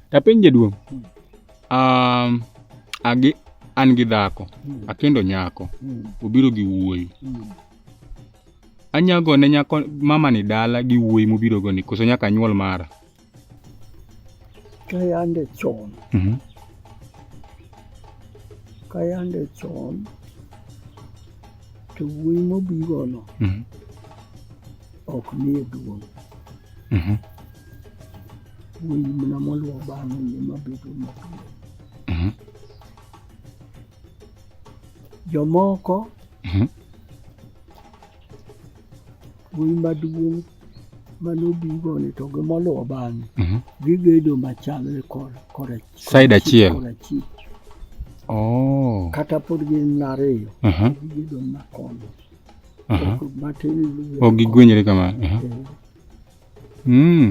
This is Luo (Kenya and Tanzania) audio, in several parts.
Tapin jaduong'. An gi dhako. Akendo nyako. Obiro gi wuoyi. Anyago ne nyako mama ni dala gi wuoyi mobiro go ni koso nyaka nyuol mara. Kayande chon. Kayande chon. To wuoyi mobiro no. Ok ni duong'. Wuoyi mana moluwo bang'e ni mabedo maduong'. Jomoko wuoyi maduong' manobigo ni to gimoluwo bang'e gigedo machalre kora side achiel. Kata pod gin ariyo gigedo makono. Ok gigwenyre kamano.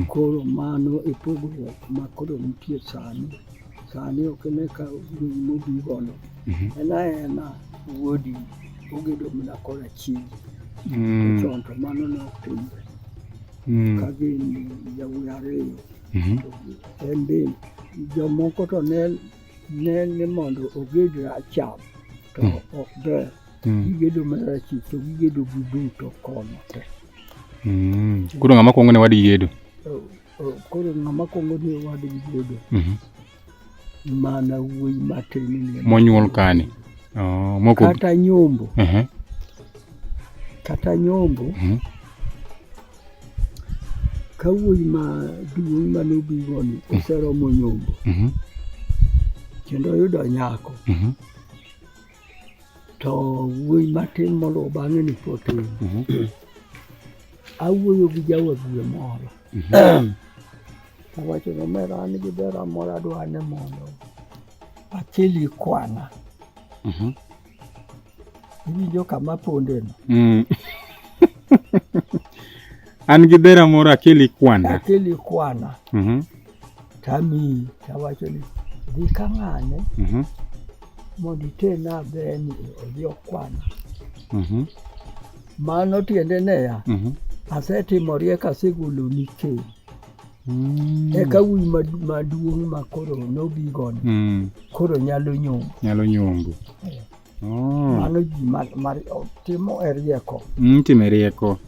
Koro mano e pogruok ma koro nitie sani. Sani ok ne ka wuoyi mobigo no. Ena wuodi ogedo mana kora chien. Chon to mano ne ok timre. Ka gin yawuoyi ariyo. En be jomoko to ne ni mondo oged racham to ok ber. Gigedo mana chien to gigedo giduto kono te. Koro ng'ama kuongo ne wadi gedo. Koro ng'ama kuongo ne wadi gedo. Mana wuoyi matin monyuol kani. Kata nyombo. Kata nyombo. Ka wuoyi maduong' manobigo ni oseromo nyombo. Kendo oyudo nyako. To wuoyi matin moluwo bang'e ni potin. Awuoyo gi jawagwe moro. Awacho ni omera an gi dera moro adwa ni mondo akeli kwana. Iwinjo kama ponde no. An gi dera moro akeli kwana. Akeli kwana. Tami tawacho ni dhi ka ng'ane mondo itena beni odhi okwana. Mano tiende neya. Asetimo riek asegolo ni keny. Eka wuoyi maduong' ma koro nobigo ni. Koro nyalo nyombo. Nyalo nyombo. Mano ji timo e rieko. Timo e rieko.